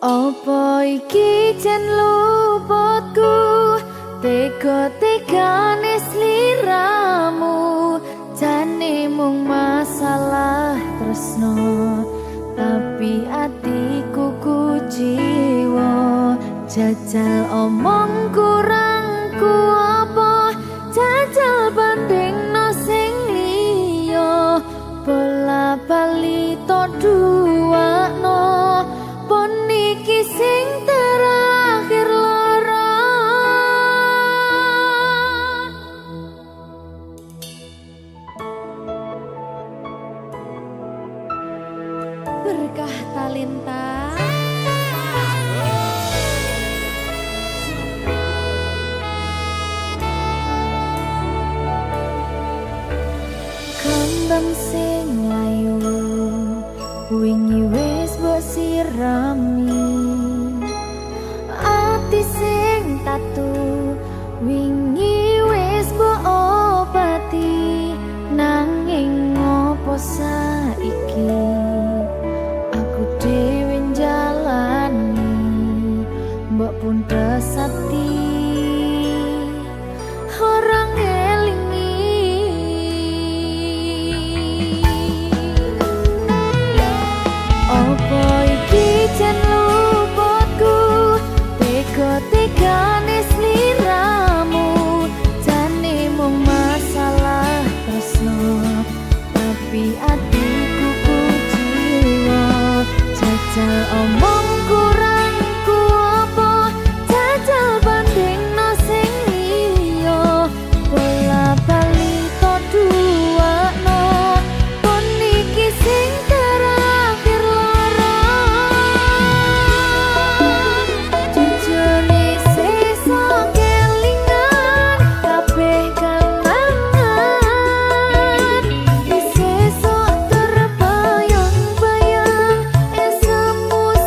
Apa iki jan luputku, tega-tegane sliramu, jane mung masalah tresno, tapi atiku kuciwa. Jajal omong kurangku apa, jajal bandingno sing liya, bola bali to duwakno, pon iki sing terakhir lara. Berkah talenta. Kembang sing layu wingi wis mbok sirami, ati sing tatu wingi wis mbok obati, nanging ngopo saiki aku dhewe njalani mbok pun desati orang jan luputku, tega-tegane sliramu, jane mung masalah tresno, tapi atiku kuciwa. Jajal omong kurangku apa, jajal bandingno sing liya, bola bali to duwakno, pon iki sing terakhir lara. Sesok terbayang-bayang esokmu.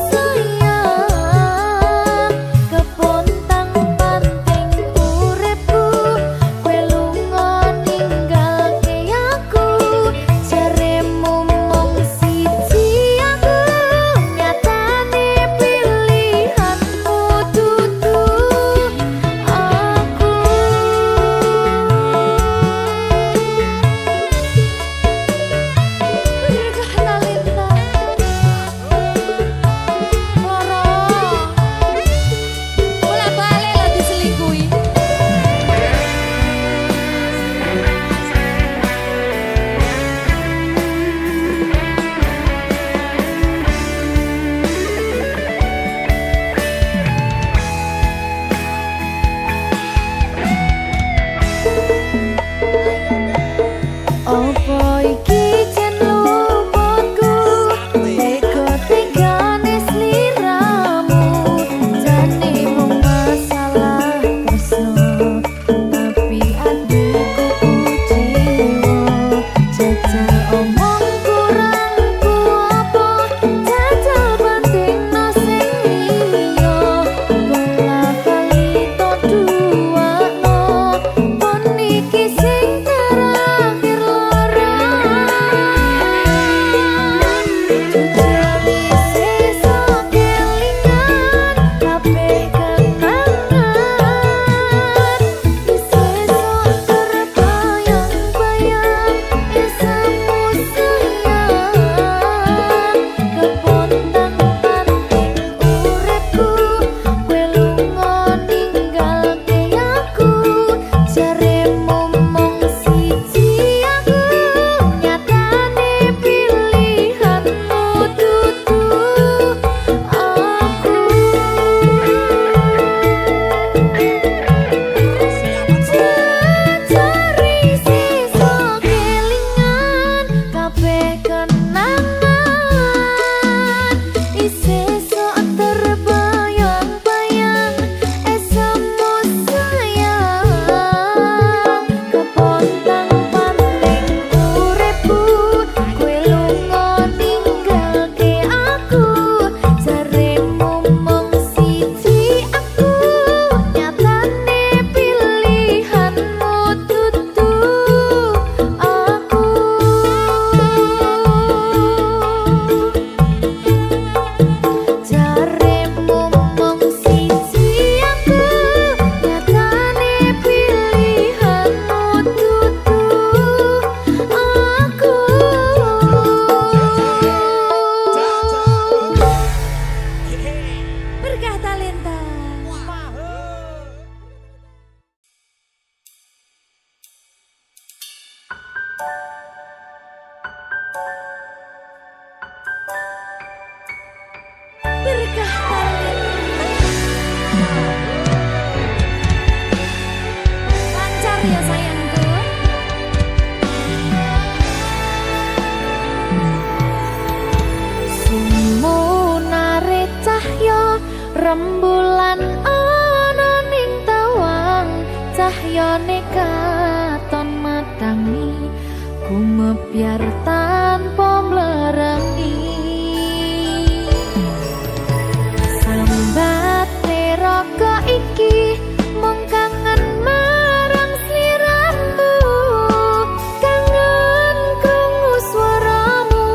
rembulan ana ning tawang cahyane katon matangi gumebyar tanpa mlerengi sambat neraka iki mung kangen marang sliramu kangen krungu swaramu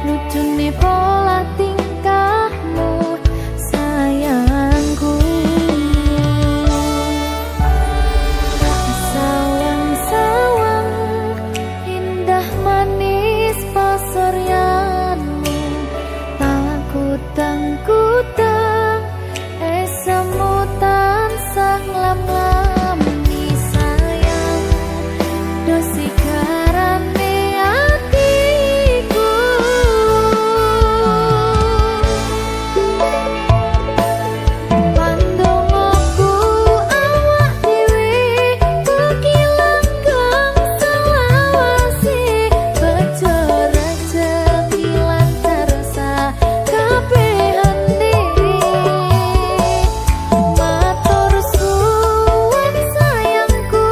lucune pola tingkahmu sayangku sawang-sawang indah manis pasuryanmu takutang-kutang esemu tansah lam-lami sayang dosi karane atiku pandongoku awak dhewe kekilangan selawase bejo rezeki lancar sakabehane matur suwun sayangku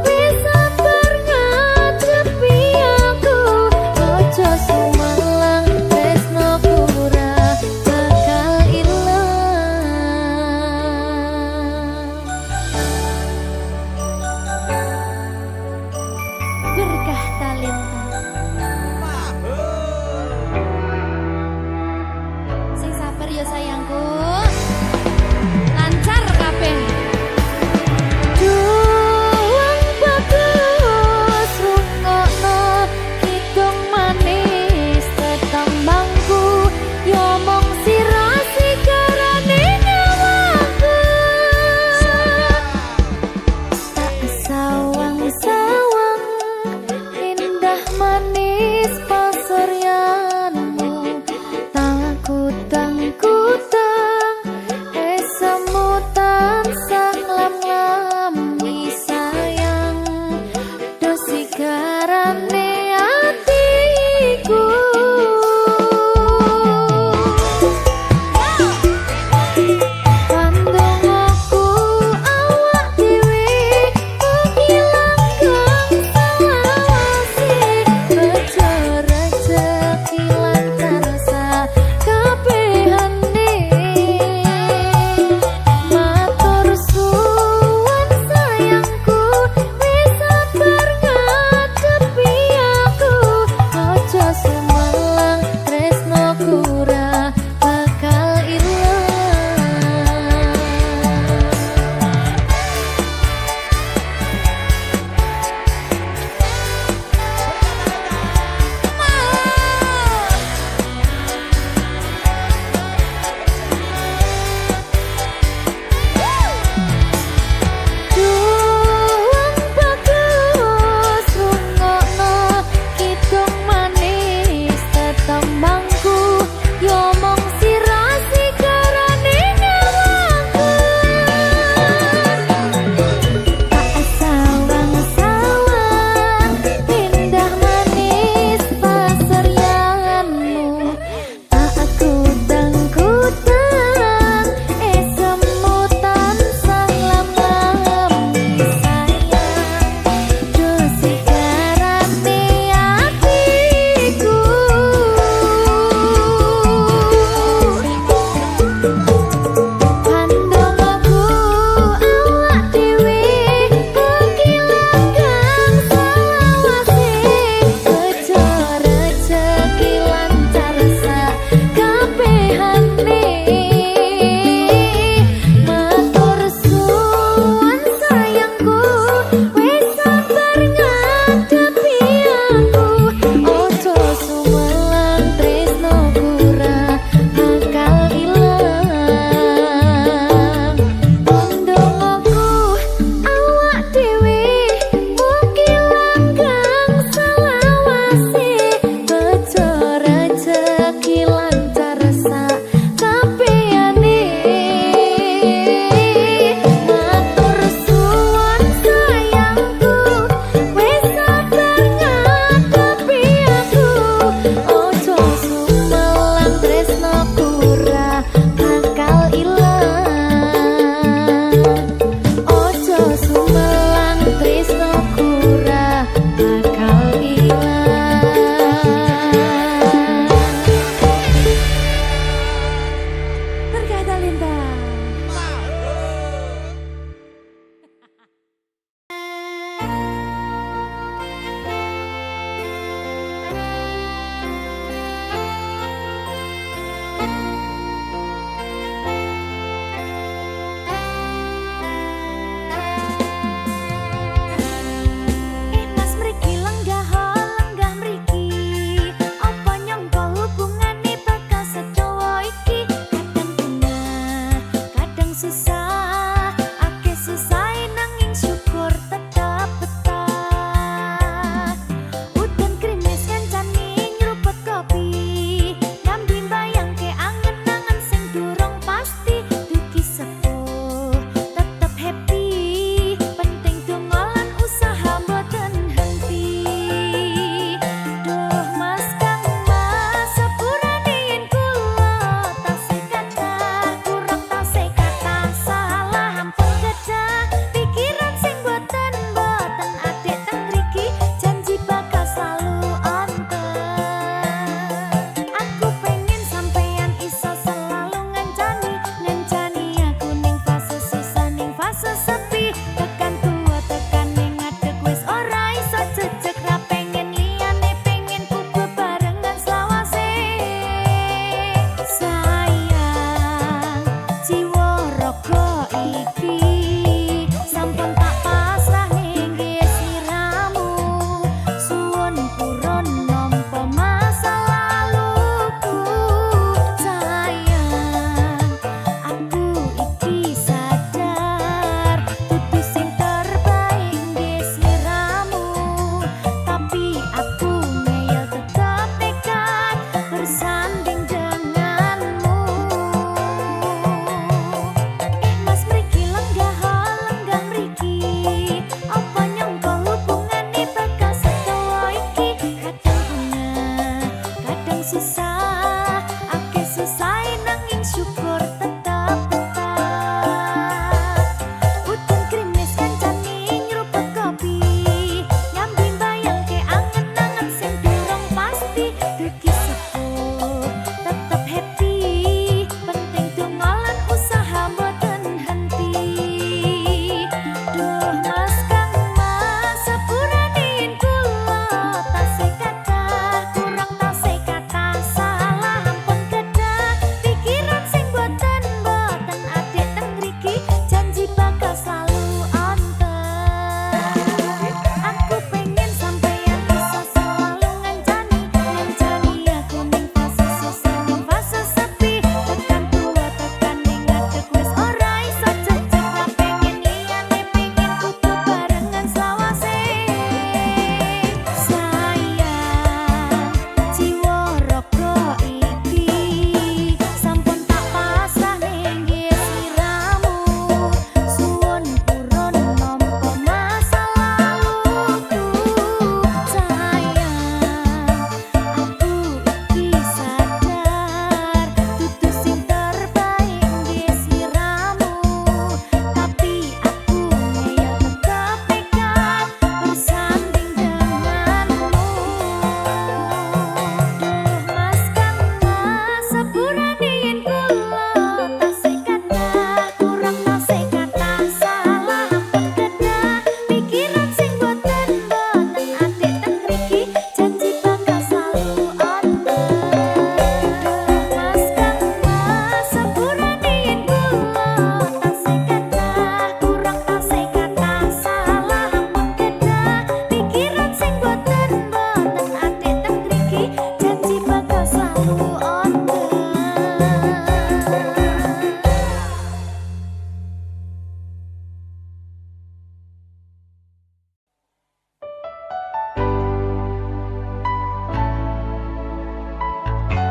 wis sabar ngadepi aku ojo sumelang tresnoku ora bakal ilang berkah talenta sing sabar ya sayangku lancar kabeh Juang bagus rungokno kidung manis tetembangku yo mong sira sigarane nyawaku tak sawang-sawang indah manis pasuryanmu takutang-kutang Talenta.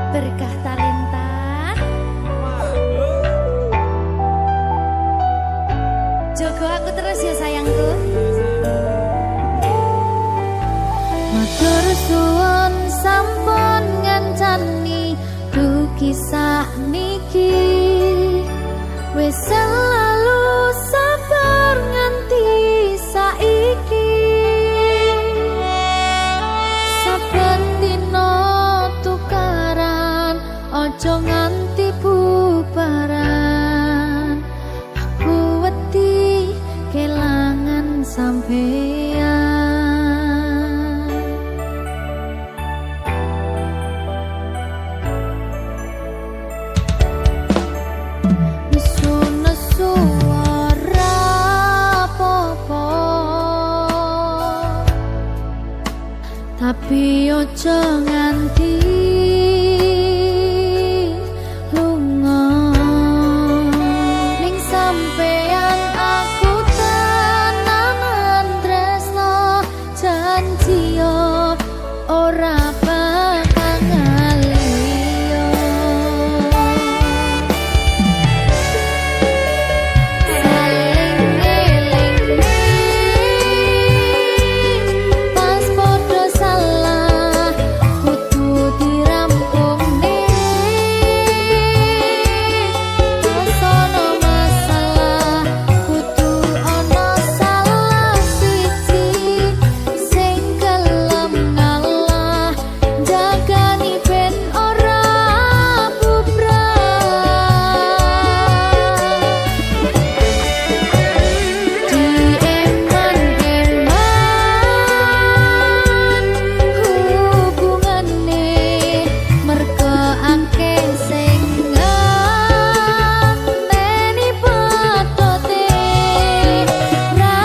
Berkah Talenta. Jogo aku terus ya sayangku. Matur suwun sampun ngancani dugi sakniki. Wis selalu sabar nganti saiki. Saben dina tukaran ojo nganti bubaran. ojo nganti lunga ning sampeyan aku tenanan tresno janji yo ora bakal ngaliyo saling ngeling pas podo salah kudu dirampung pas ono masalah kudu ono salah siji sing gelem ngalah jagani ben ora bubrah dieman-eman hubungane mergo akeh sing ngenteni patote ra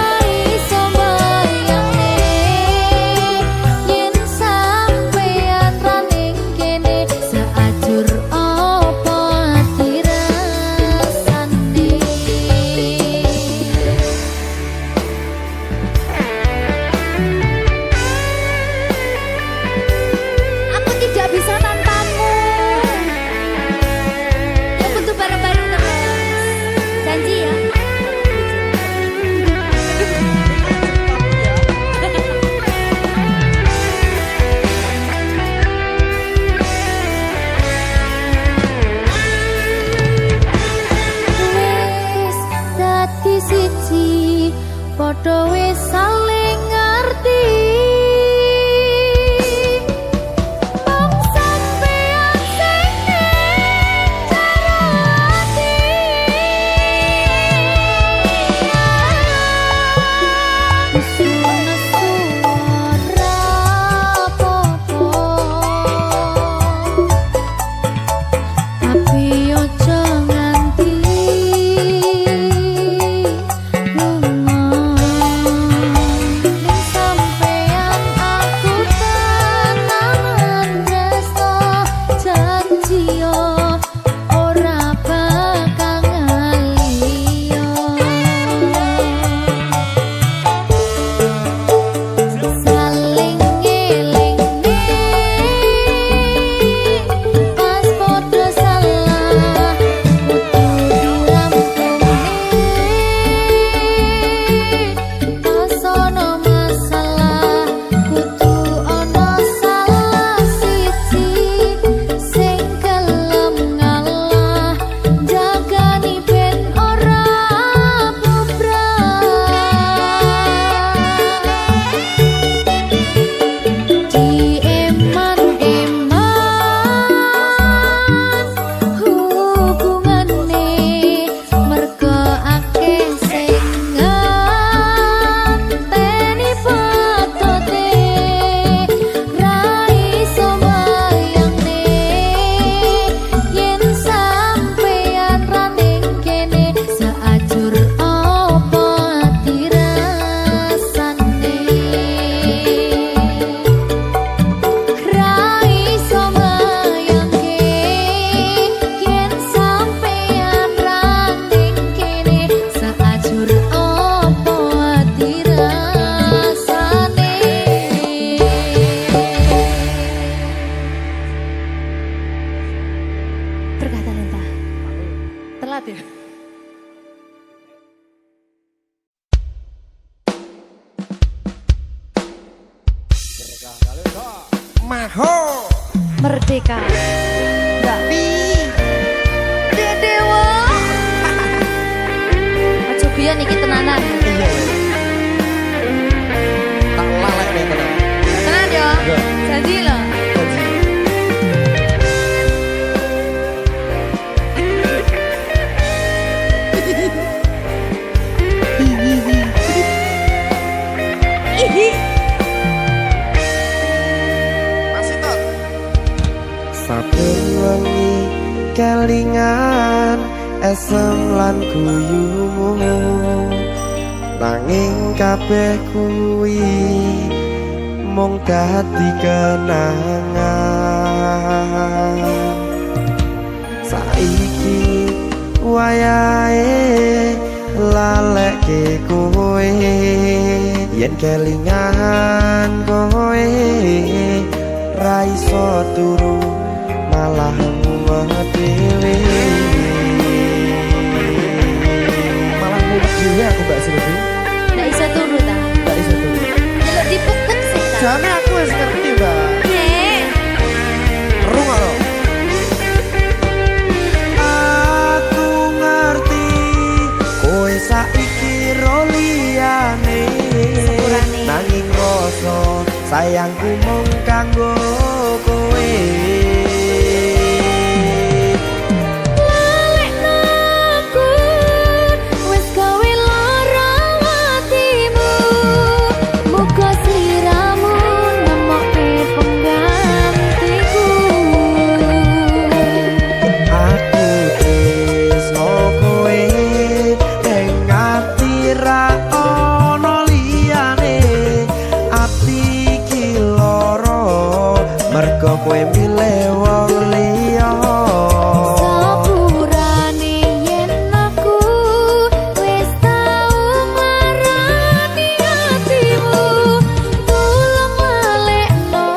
iso mbayangke yen sampeyan ra ning kene seajur apa dirasane aku tidak bisa tanpamu ya butuh bareng-bareng terus janji ya wis dadi siji padha wis saling ngerti mung sampeyan sing ning jero ati nesu-nesu ora apa-apa tapi ojo nganti lunga ning sampeyan aku tenanan tresno janji yo ora bakal ngaliyo saling ngeling pas podo salah kudu dirampung pas ono masalah kudu ono salah siji sing gelem ngalah jagani ben ora bubrah dieman-eman hubungane mergo akeh sing ngenteni patote ra iso mbayangke yen sampeyan ra ning kene seajur apa dirasane ra iso mbayangke yen sampeyan ra ning kene seajur apa dirasane berkata Lenta telat ya Maho merdeka Mbak Pi Dedewo aja biyen iki tenanan iya tak lalek nih tenan tenan yo Iya. janji lho masih tot saben wengi kelingan esem lan guyumu nanging kabeh kuwi mung dadi kenangan. Saiki wayahe lalekke kowe, yen kelingan kowe ra iso turu malah mumet dhewe. Malah mumet dhewe aku Mbak Silvi. Nggak bisa turu ta? Nggak iso turu. Jaluk dipupuk sih ta? Jane aku wis ngerti, Mbak. Nek. Rungokno. Aku ngerti kowe saiki ro liyane. Sepurane. Nanging rasa sayangku mung kanggo kowe. Kowe milih wong liya. Sepurane yen aku wis tau marani atimu, tulung balekno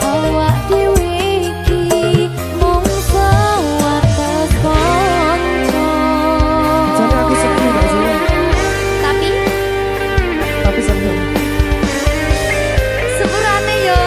awak dhewe iki mung sewates kanca. Jane aku sedih gak sih? Tapi seneng. sepurane yo.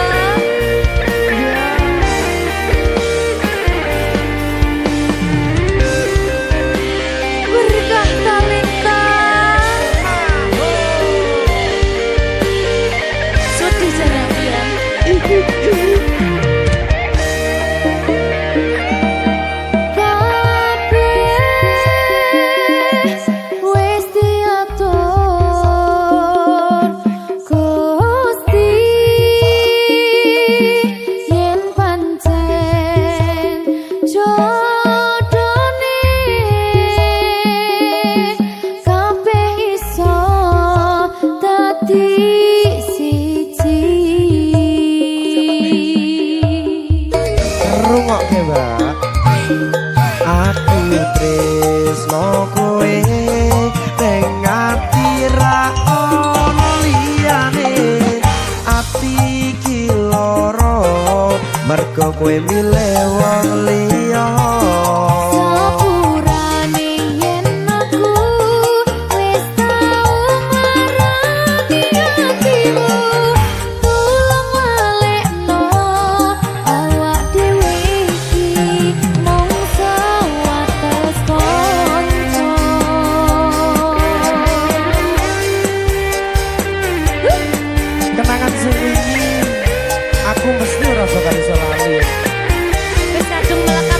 Rungokke, Mbak. Aku tresno kowe ning ati ra ono liyane. Ati iki lara mergo kowe milih wong liya. Sepurane yen aku wis tau marani atimu, tulung balekno awak dhewe iki mung sewates kanca. Kenangan sing wingi aku mesti ora bakal iso lali. Wis kadung melekat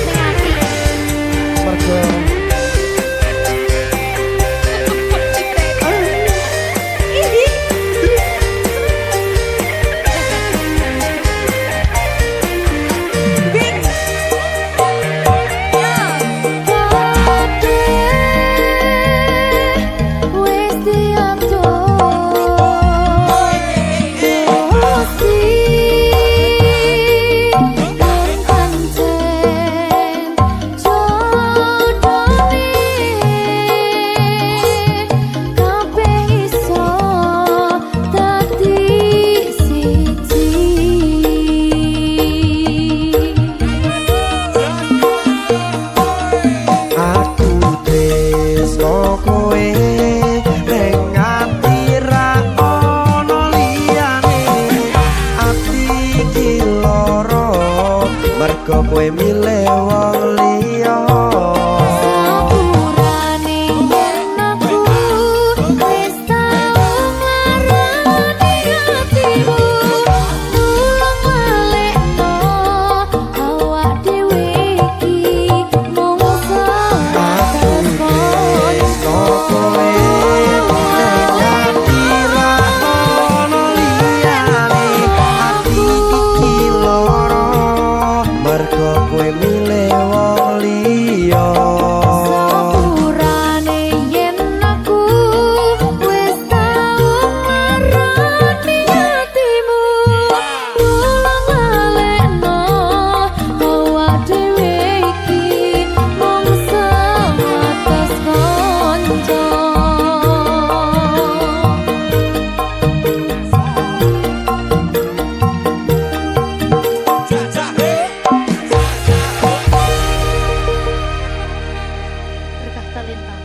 Talenta.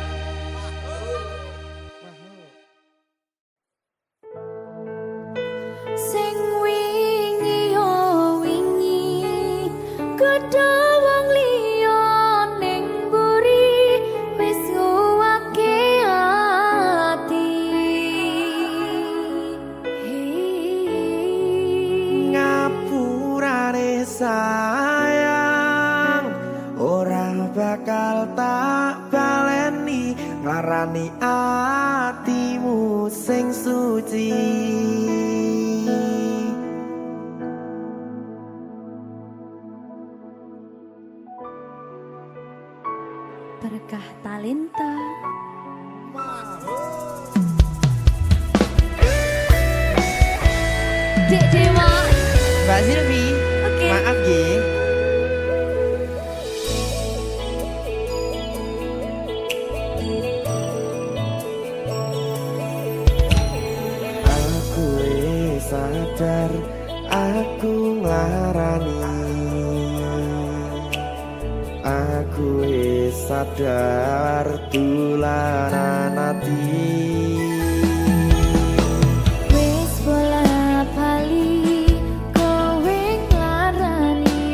Sing wingi yo wingi kudu wong liya ning mburi wis nguwake ati. Ngapurane sayang ora bakal tak baleni nglarani atimu sing suci. Berkah talenta. Dek Dewa. Mbak Silvi, Oke. maaf nggih. Aku wis sadar aku nglarani. Aku wis sadar dolanan ati. Wis bola bali kowe nglarani.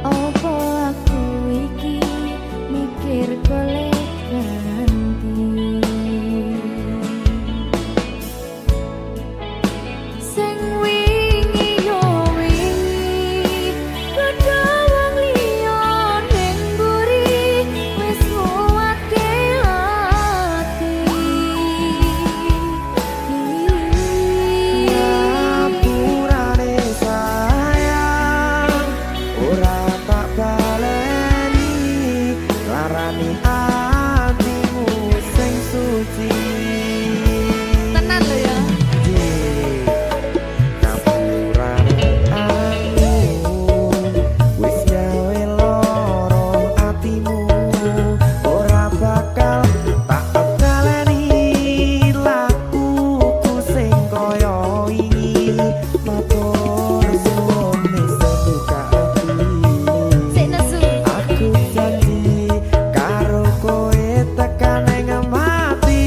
Opo aku iki mikir golek ganti. Sing wingi yo wingi kudu wong liya ning mburi wis nguwake ati. Ngapurane sayang ora tak baleni larani atimu sing suci. Tenan lho ya. Ngapurane aku wis gawe loro atimu ora bakal tak baleni lakuku sing kaya wingi matur suwun wis buka ati. Sik nesu. Aku janji karo kowe tekan ing mati.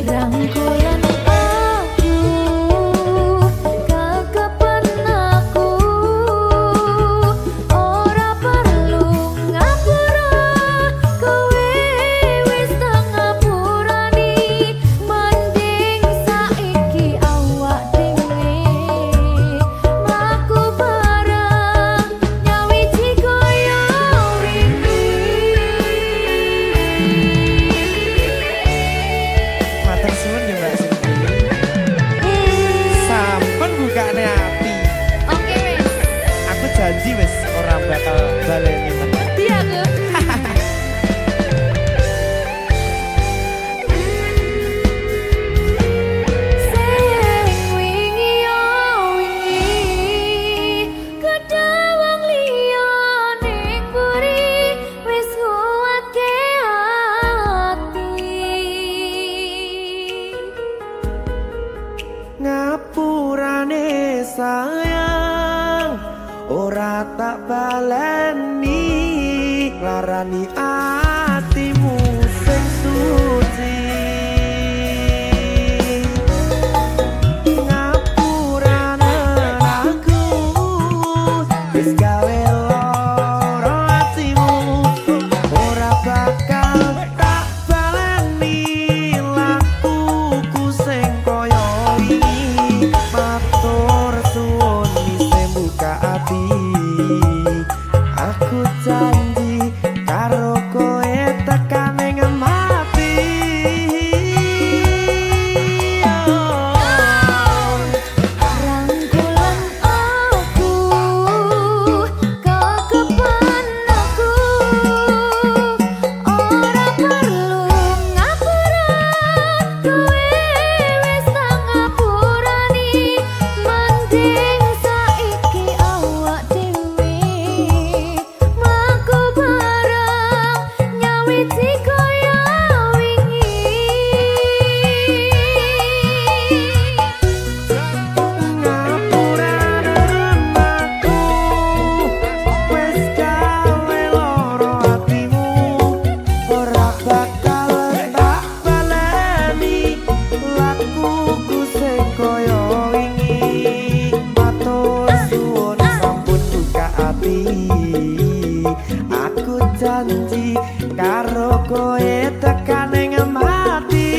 Rangkulan aku kekepen aku ora perlu ngapura kowe wis tak ngapurani mending saiki awak dhewe mlaku bareng nyawiji koyo wingi. Matur suwun ya Mbak Silvi. Sampun bukane ati. Oke wis. Aku janji wis ora bakal baleni meneh. Iya aku. Sing wingi yo wingi kudu wong liya ning mburi wis nguwake ati. Ngapurane sayang ora tak baleni larani atimu sing suci. Ngapurane aku wis gawe loro atimu ora bakal tak baleni lakuku sing kaya wingi matur suwun wis buka ati. Aku janji karo kowe tekan ing mati. Rangkulan aku kekepen aku ora perlu ngapura kowe wis tak ngapurani mending saiki awak dhewe mlaku janji karo kowe tekan ing mati.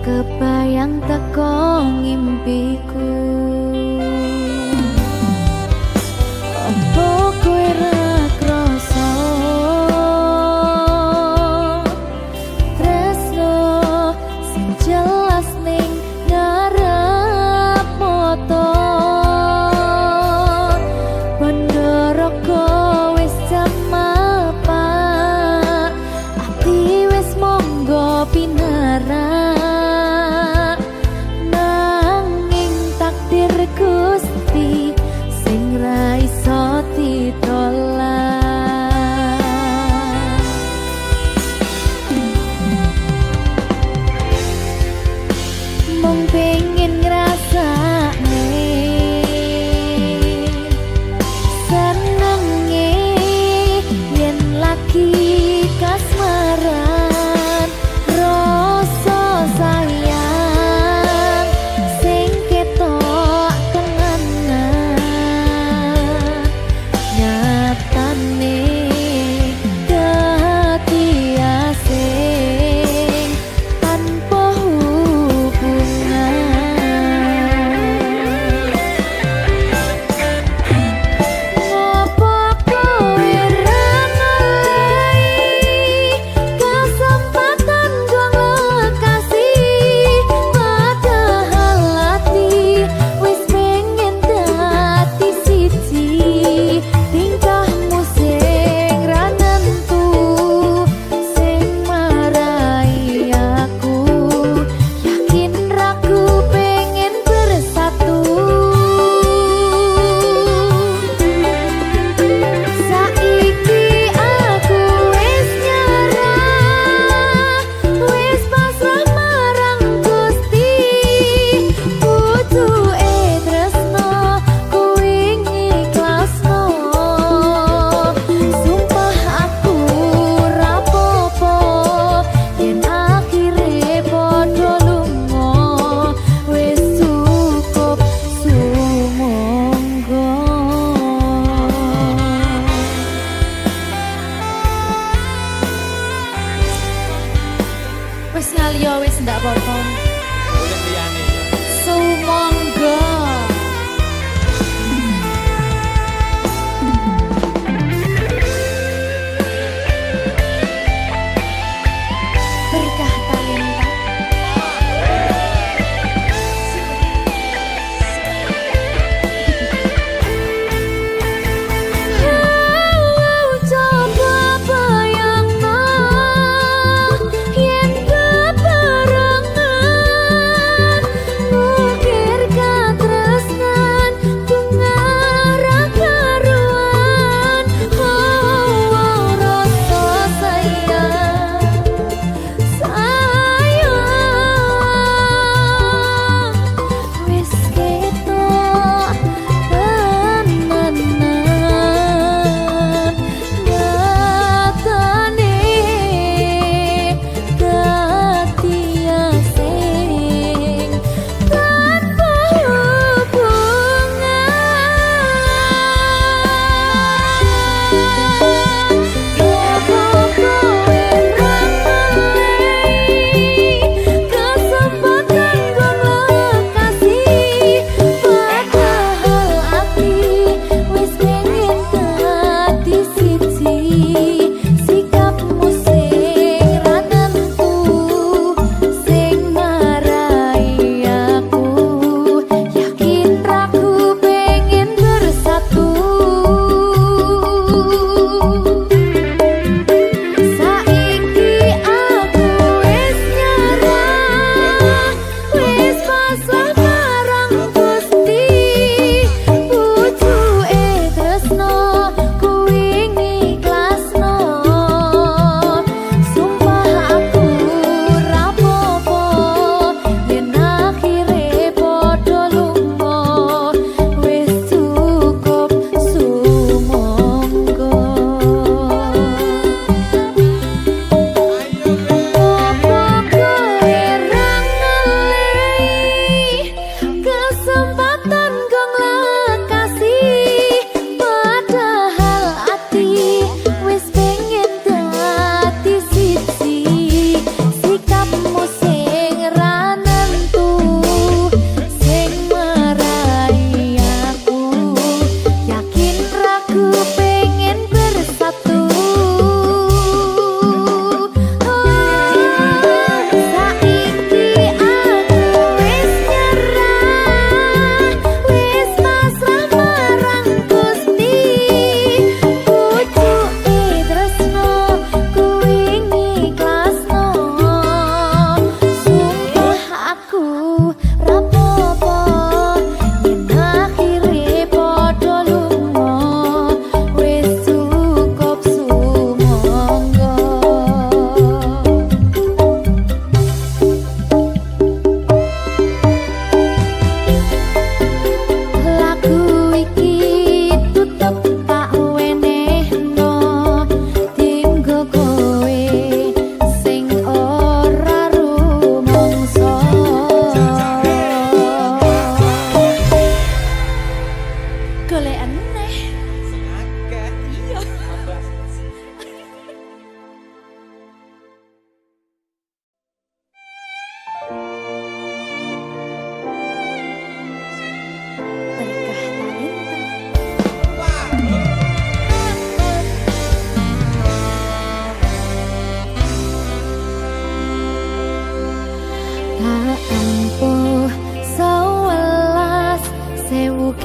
Kebayang teko ngimpiku, apa kowe ra krasa tresno sing jelas ning ngarep mata. Pandharaka wis jamapak, ati wis monggo pinara. Wis ngaliyo wis ndak apa-apa. Boleh liyane ya. Sumangga. Berkah talenta.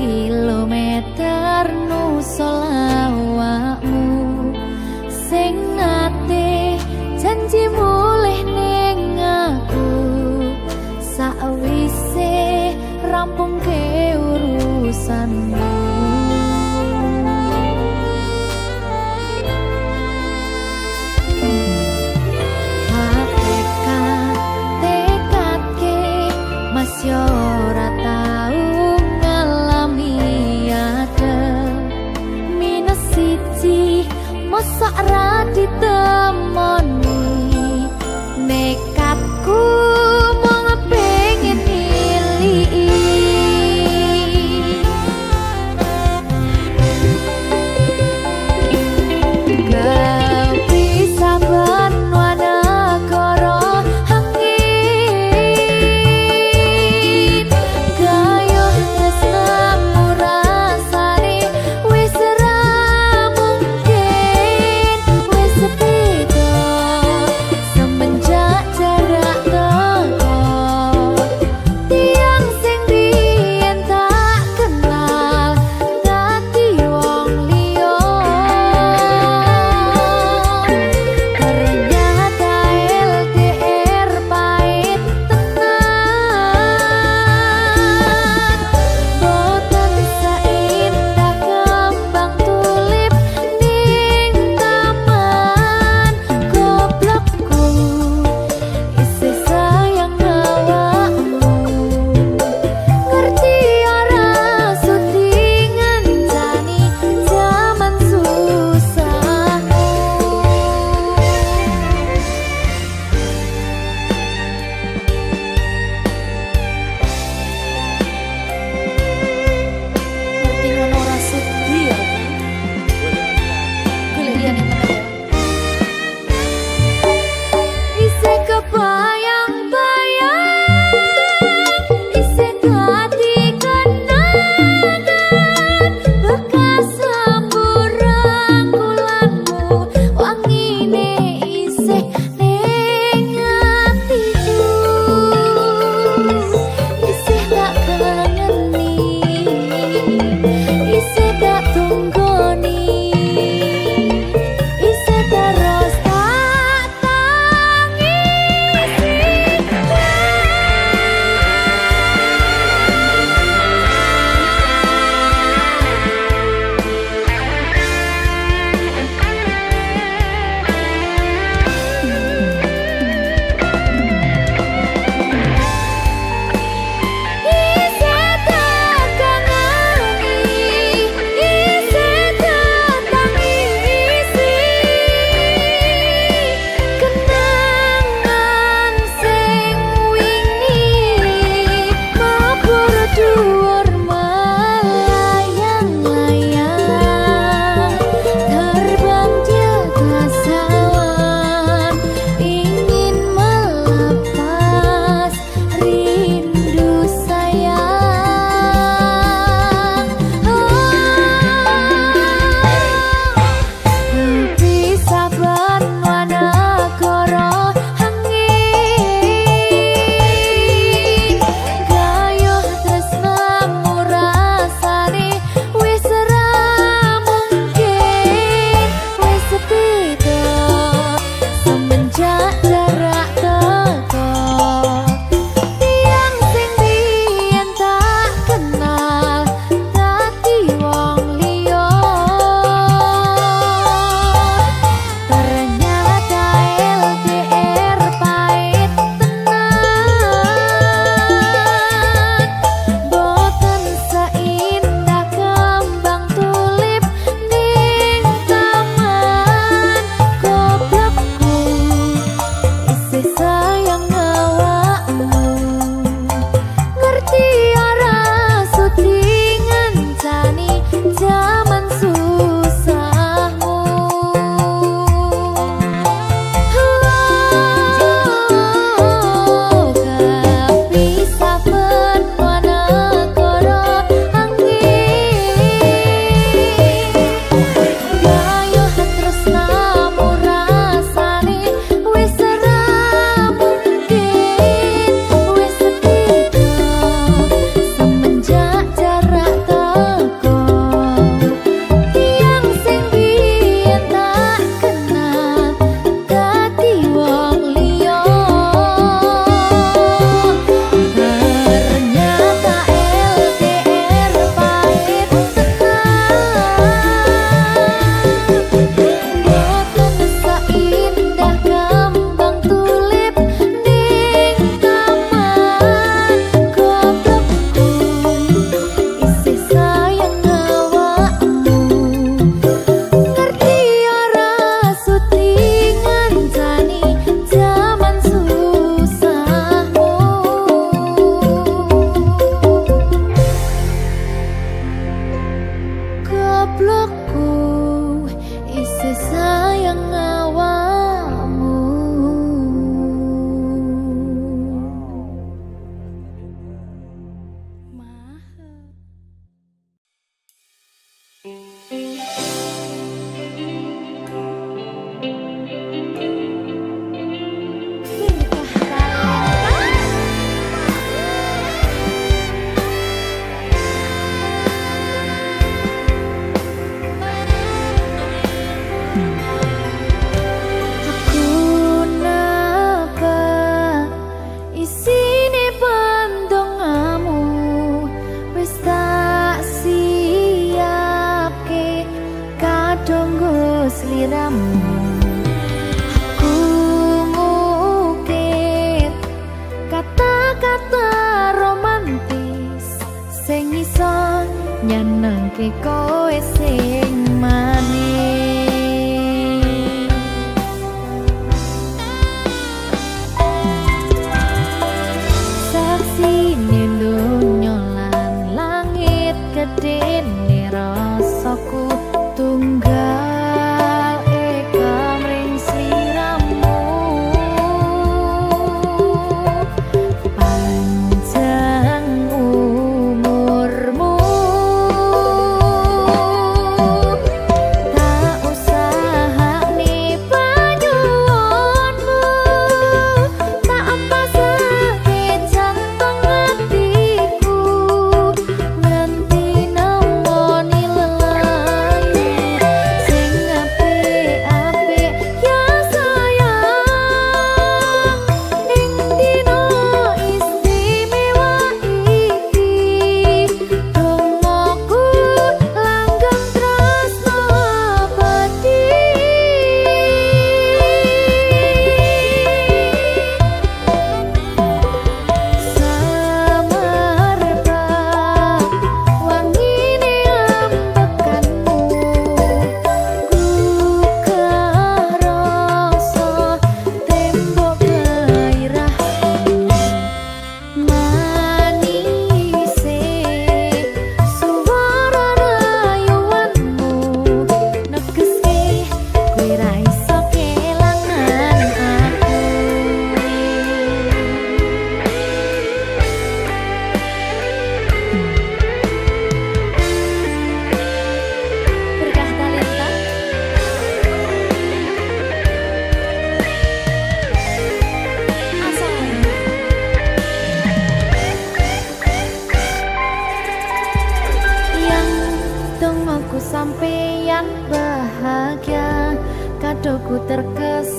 Kilometer nusolawakmu sing nate janji mulih ning aku sakwise rampung ke urusanmu. Hakikat tekadke masih ora tau mosok ra ditemoni nekatku mung pengen niliki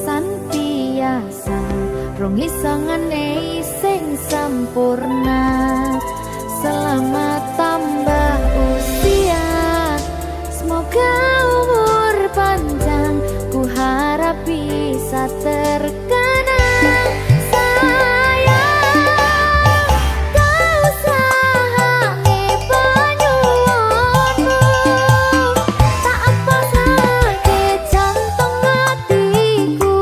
santiasa rong iso ngenehi sing sempurna. Selamat tambah usia, semoga umur panjang, ku harap bisa terkenang. Sayang, kau sahangi penyuwunku, tak apa sakit jantung hatiku,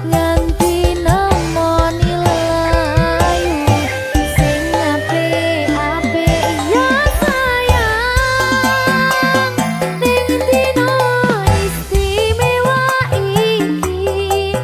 nganti nemoni layu sing apik-apik ya sayang. Ning dina istimewa iki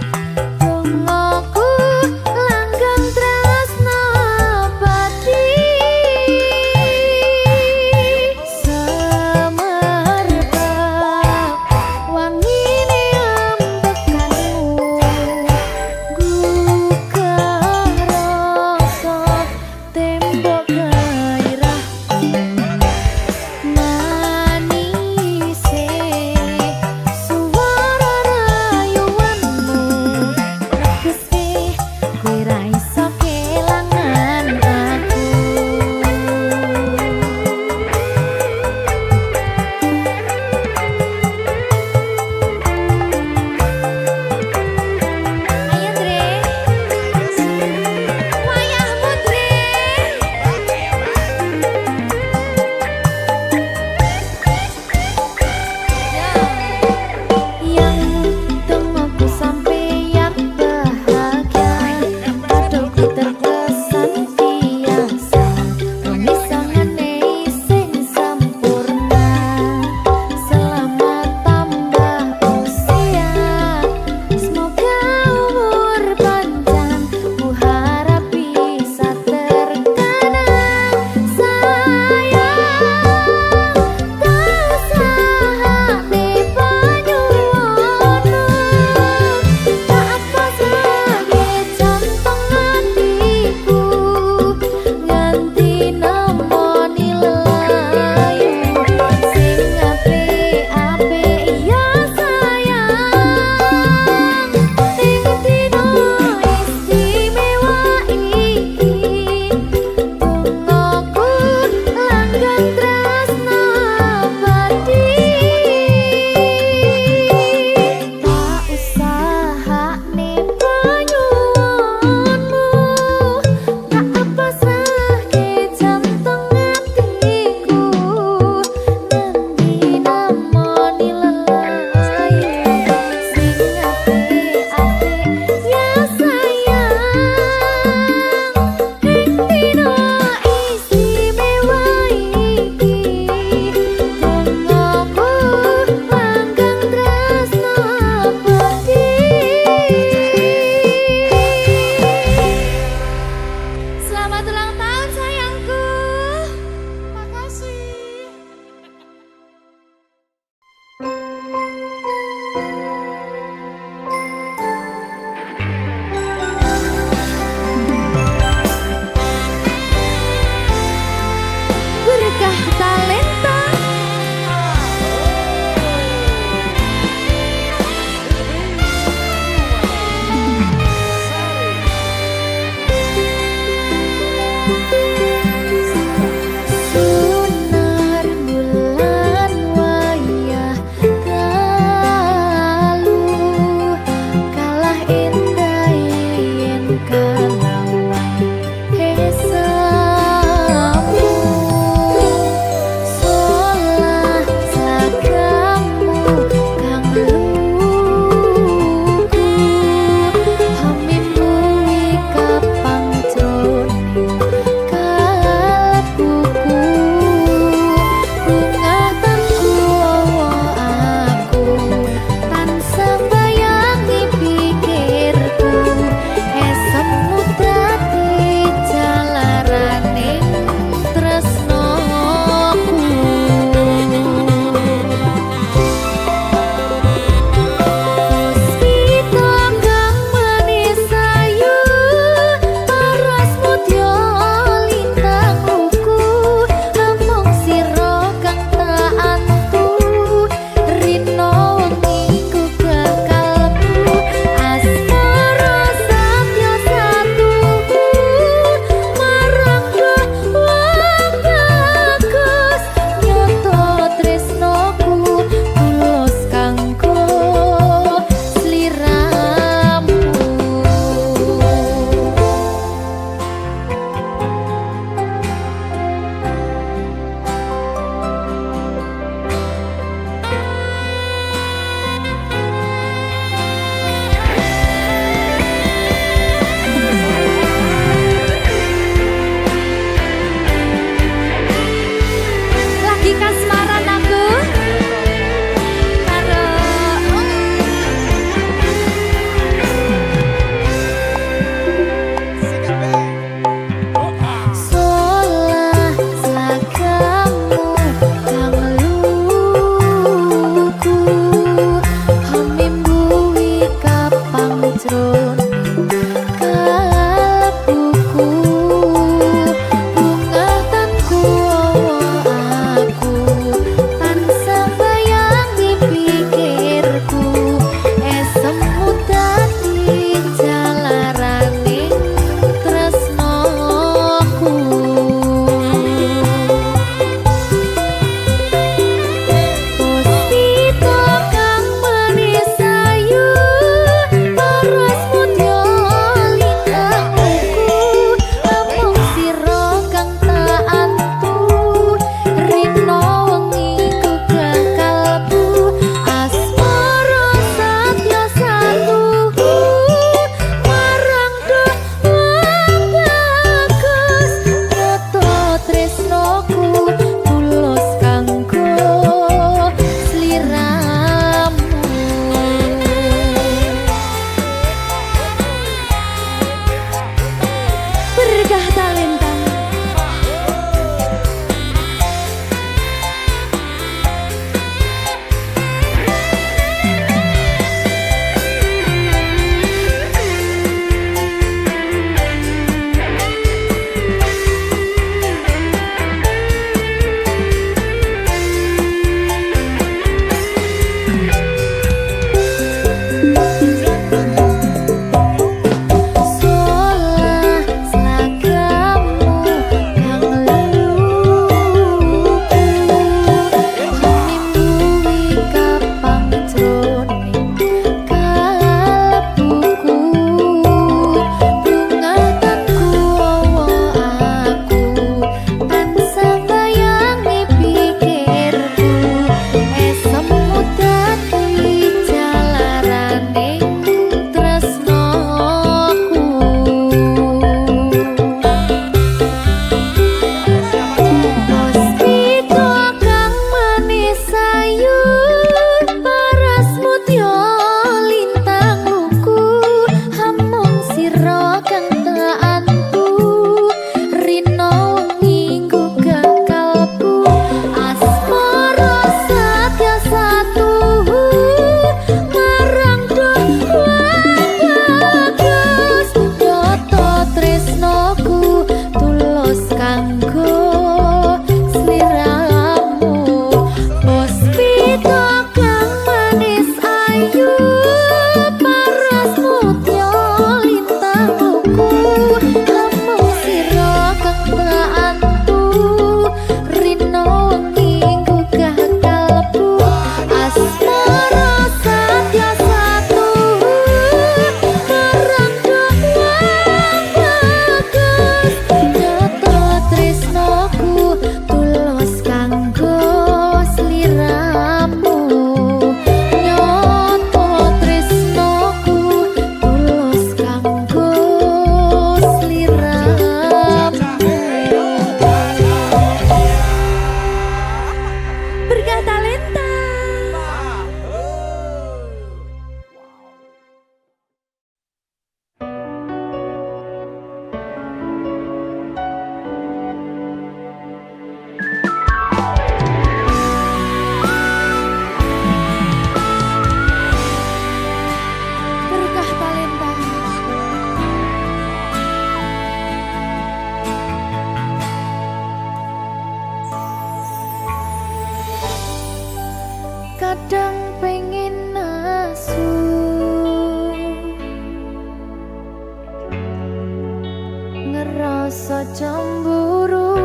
rasa cemburu.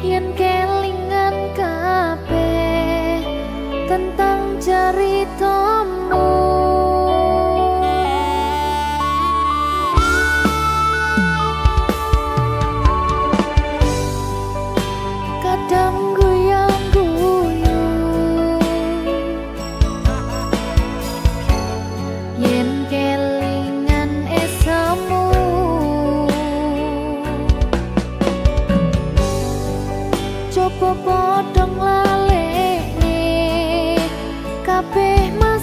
Yen kelingan kabeh tentang ceritamu, kadang guyang-guyu yen kelingan esamu. Coba padha nglalekne kabeh mas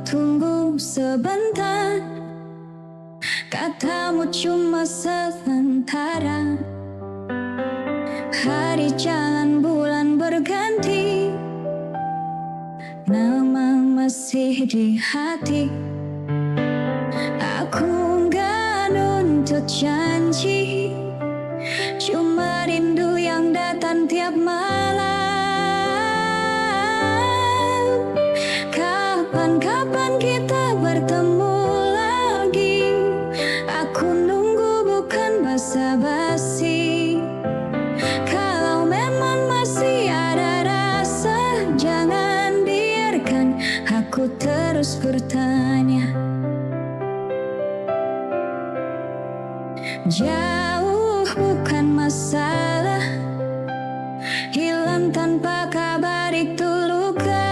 tunggu sebentar, katamu cuma sementara. Hari jalan bulan berganti, nama masih di hati. Aku nggak nuntut janji, cuma rindu yang datang tiap malam. Kapan-kapan kita bertemu lagi, aku nunggu bukan basa-basi. Kalau memang masih ada rasa, jangan biarkan aku terus bertanya. Jauh bukan masalah, hilang tanpa kabar itu luka.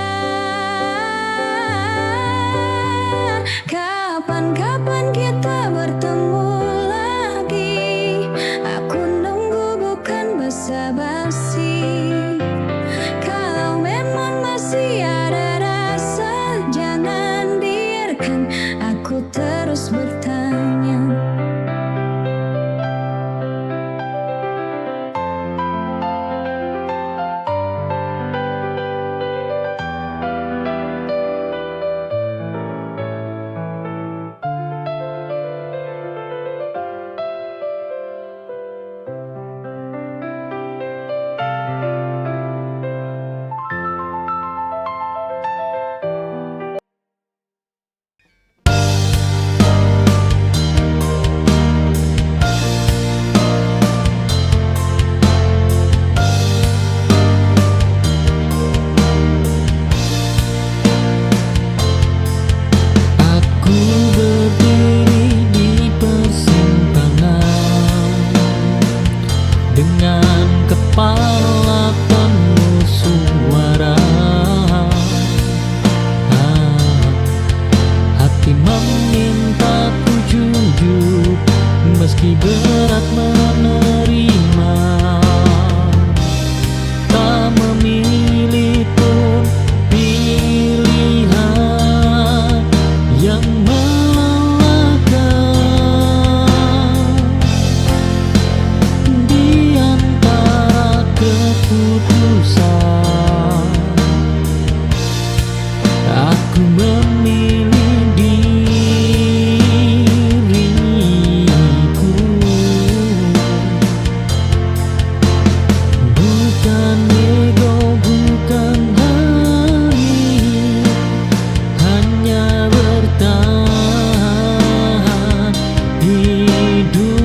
Kapan-kapan kita bertemu lagi, aku nunggu bukan basa-basi. Kalau memang masih ada rasa, jangan biarkan aku terus bertanya. Dengan kepala penuh suara, hati memintaku jujur, meski berat menerima. Tak memilih pun pilihan yang keputusan, aku memilih diriku. Bukan ego, bukan diri, hanya bertahan hidup.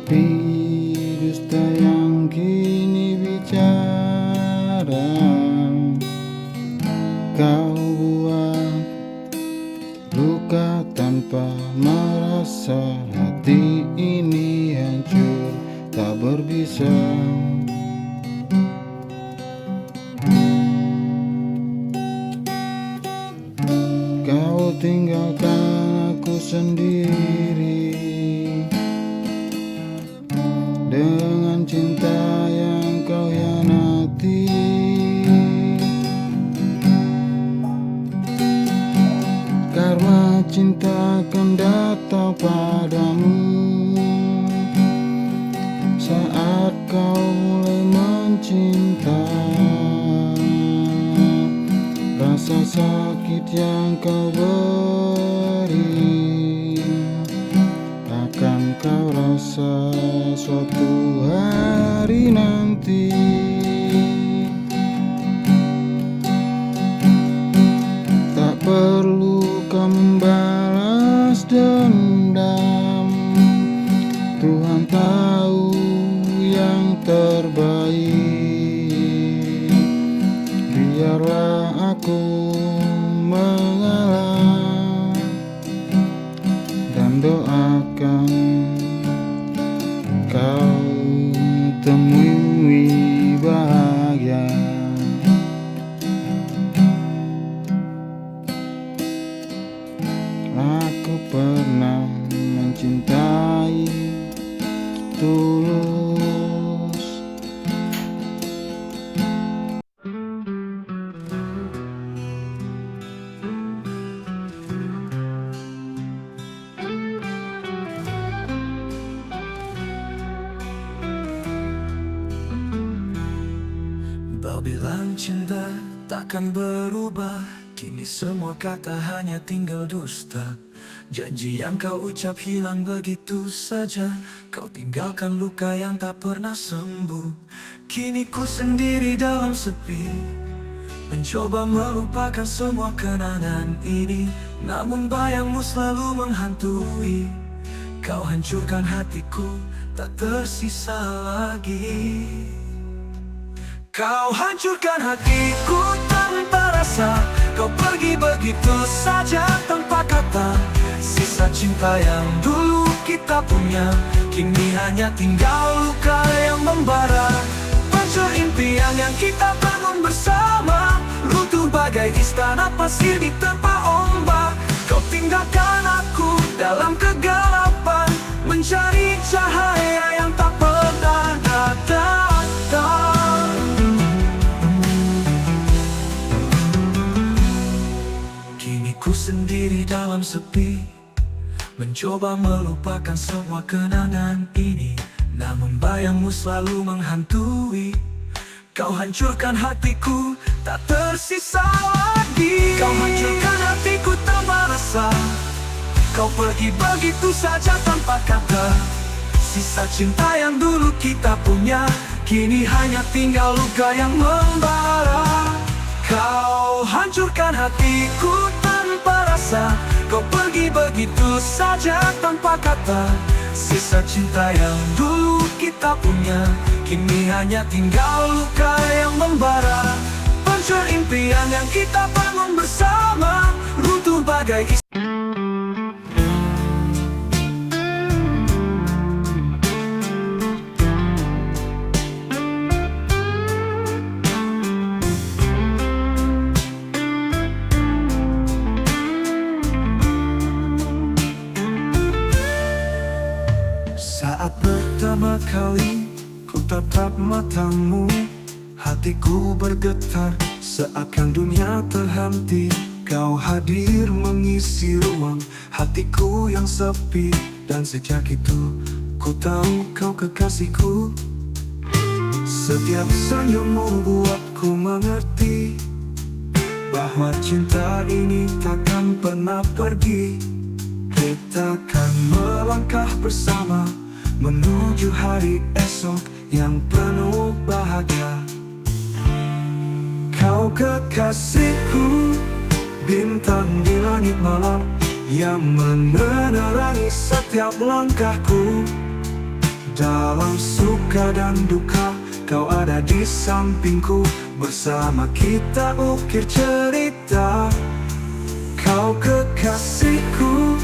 Tapi dusta yang kini bicara, kau buat luka tanpa merasa. Hati ini hancur tak berbisa. Kau tinggalkan aku sendiri dengan cinta yang kau hianati. Karena cinta akan datang padamu saat kau mulai mencinta. Rasa sakit yang kau beri akan kau rasa suatu hari nanti. Tak perlu kau membalas dendam, Tuhan tahu yang terbaik. Biarlah aku mengalah dan doakan kau temui bahagia. Aku pernah mencintai tulus. Kau bilang cinta takkan berubah, kini semua kata hanya tinggal dusta. Janji yang kau ucap hilang begitu saja, kau tinggalkan luka yang tak pernah sembuh. Kini ku sendiri dalam sepi, mencoba melupakan semua kenangan ini. Namun bayangmu selalu menghantui, kau hancurkan hatiku, tak tersisa lagi. Kau hancurkan hatiku tanpa rasa, kau pergi begitu saja tanpa kata. Sisa cinta yang dulu kita punya, kini hanya tinggal luka yang membara. Pancur impian yang kita bangun bersama, runtuh bagai istana pasir di tempat ombak. Kau tinggalkan aku dalam kegelapan, mencari cahaya yang tak pernah datang. Ku sendiri dalam sepi, mencoba melupakan semua kenangan ini. Namun bayangmu selalu menghantui, kau hancurkan hatiku, tak tersisa lagi. Kau hancurkan hatiku tanpa rasa, kau pergi begitu saja tanpa kata. Sisa cinta yang dulu kita punya, kini hanya tinggal luka yang membara. Kau hancurkan hatiku tanpa rasa, kau pergi begitu saja tanpa kata. Sisa cinta yang dulu kita punya, kini hanya tinggal luka yang membara. Pancur impian yang kita bangun bersama, runtuh bagai saat pertama kali ku tatap matamu, hatiku bergetar seakan dunia terhenti. Kau hadir mengisi ruang hatiku yang sepi, dan sejak itu ku tahu kau kekasihku. Setiap senyummu buatku mengerti bahwa cinta ini takkan pernah pergi. Kita akan melangkah bersama menuju hari esok yang penuh bahagia. Kau kekasihku, bintang di langit malam yang menerangi setiap langkahku. Dalam suka dan duka, kau ada di sampingku. Bersama kita ukir cerita. Kau kekasihku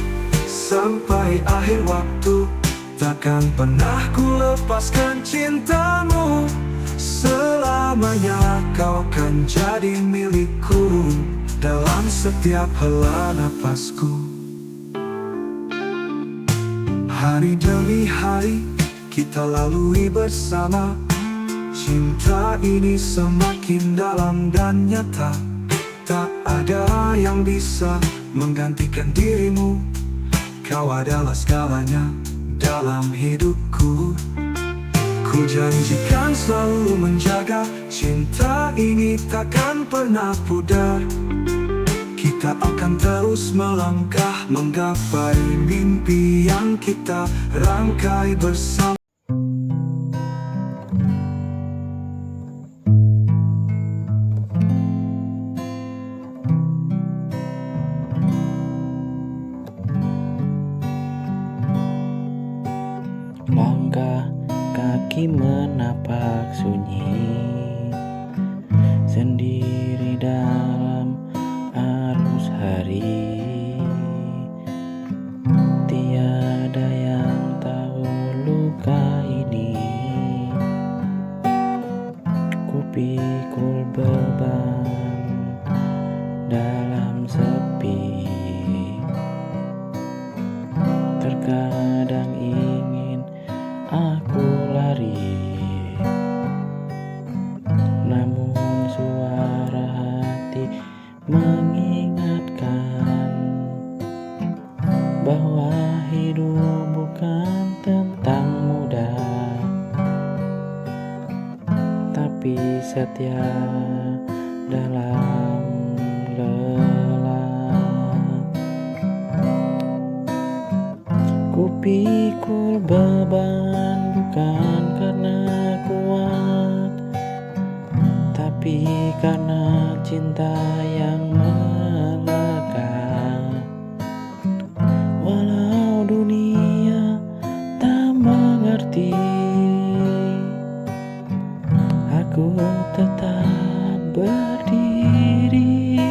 sampai akhir waktu. Takkan pernah ku lepaskan cintamu. Selamanya kau kan jadi milikku. Dalam setiap hela napasku. Hari demi hari kita lalui bersama. Cinta ini semakin dalam dan nyata. Tak ada yang bisa menggantikan dirimu. Kau adalah segalanya dalam hidupku. Ku janjikan selalu menjaga. Cinta ini takkan pernah pudar. Kita akan terus melangkah menggapai mimpi yang kita rangkai bersama. Langkah kaki menapak sunyi sendiri dalam arus hari. Tiada yang tahu luka ini. Kupikul beban dalam sepi. Terkadang ingin aku lari, namun suara hati mengingatkan bahwa hidup bukan tentang mudah, tapi setia dalam lelah. Kupikul beban bukan karena kuat, tapi karena cinta yang melekat. Walau dunia tak mengerti, aku tetap berdiri.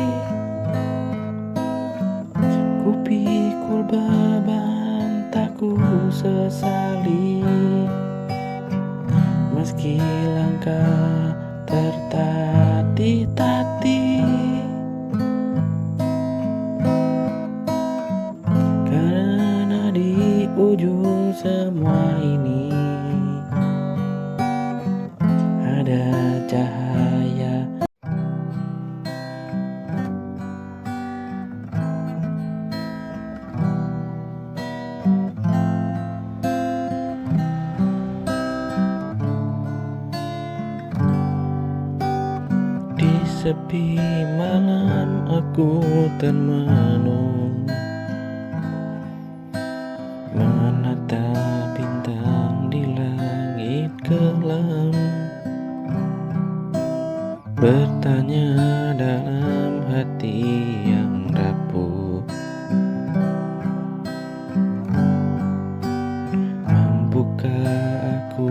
Kupikul beban tak ku sesali, meski langkah tertatih-tatih. Karena di ujung semua ini ada cahaya. Di sepi malam aku termenung, menatap bintang di langit kelam, bertanya dalam hati yang rapuh, mampukah aku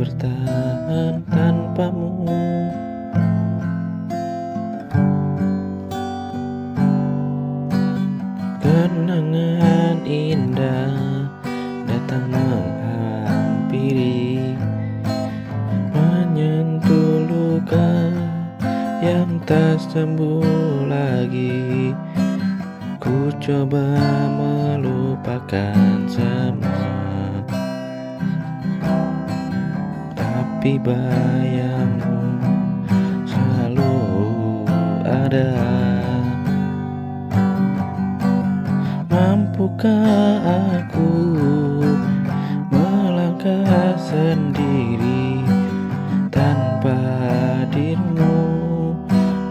bertahan tanpamu? Kenangan indah datang menghampiri, menyentuh luka yang tak sembuh lagi. Ku coba melupakan semua, tapi bayangmu selalu ada. Mampukah aku melangkah sendiri tanpa hadirmu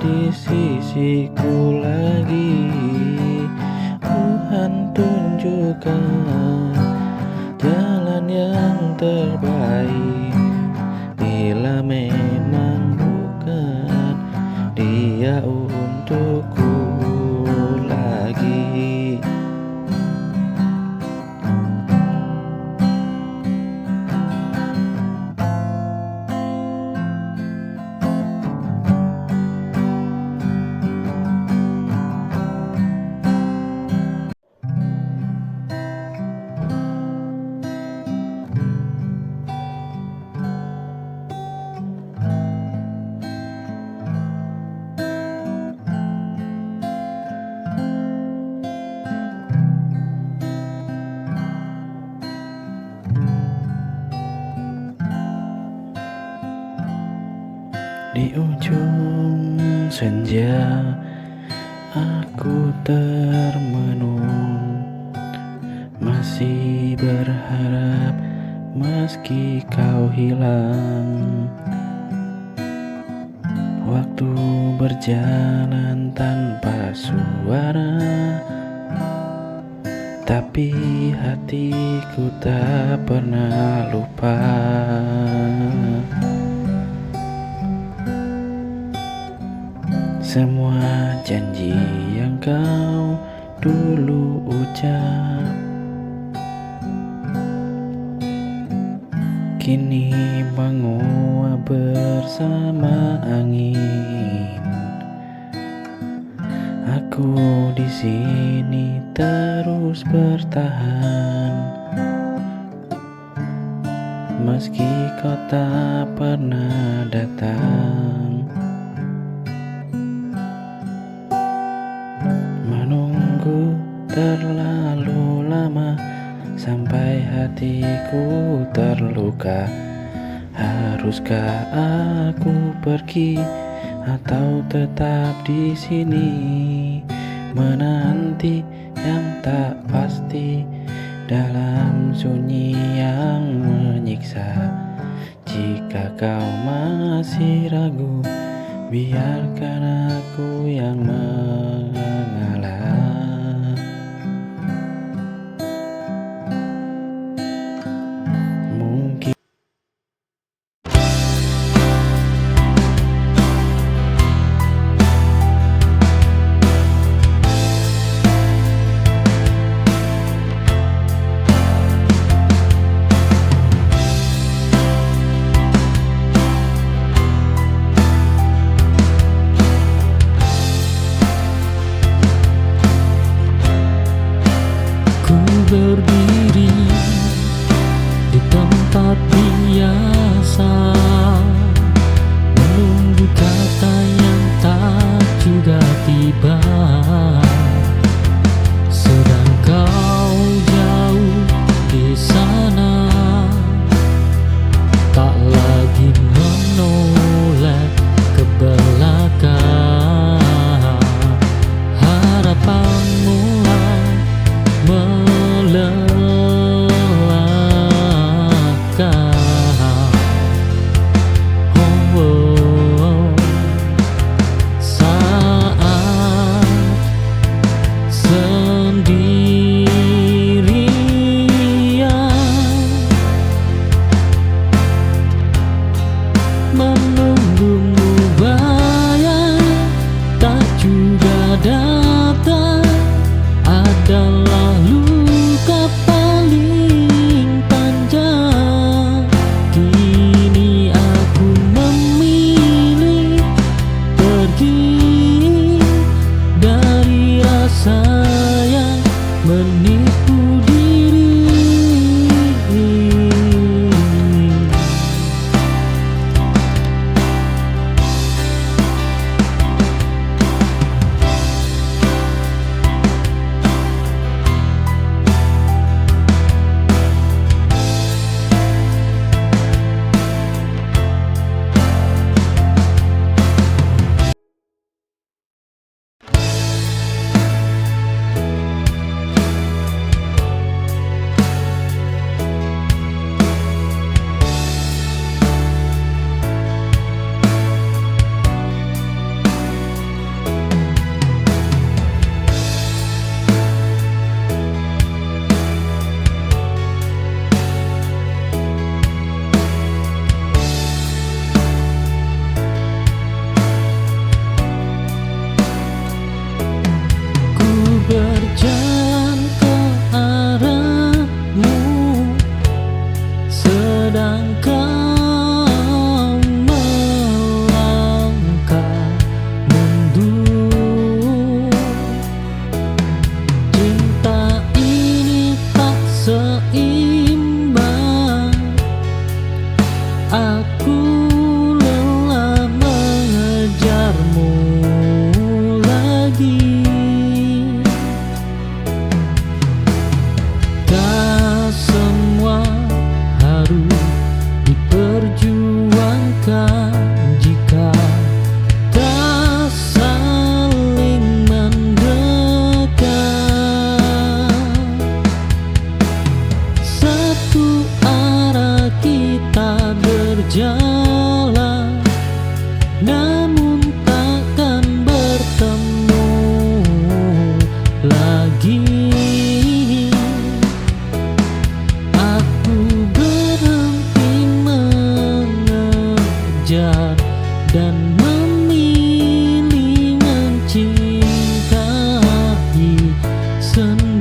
di sisiku lagi? Tuhan tunjukkan jalan yang terbaik. Bila memang bukan dia untukku lagi. Di ujung senja aku termenung, masih berharap meski kau hilang. Waktu berjalan tanpa suara, tapi hatiku tak pernah lupa. Semua janji yang kau dulu ucap kini menguap bersama angin. Aku di sini terus bertahan, meski kau tak pernah datang. Menunggu terlalu lama sampai hatiku terluka. Haruskah aku pergi atau tetap di sini menanti yang tak pasti dalam sunyi yang menyiksa? Jika kau masih ragu, biarkan aku yang mengalah. Mungkin berdiri di tempat biasa, menunggu kata yang tak juga tiba. Sedang kau jauh di sana, tak lagi menoleh ke belakang. Harapan mulai melelahkan. Saat sendirian menunggumu, bayang tak juga datang adalah luka paling panjang. Kini aku memilih pergi dari rasa yang menipu diri. Berjalan ke arahmu, sedang kau melangkah mundur. Cinta ini tak seimbang, aku lelah mengejarmu lagi. Semua harus diperjuangkan jika berjalan, namun takkan bertemu lagi. Aku berhenti mengejar dan memilih mencintai sendiri.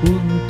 untuk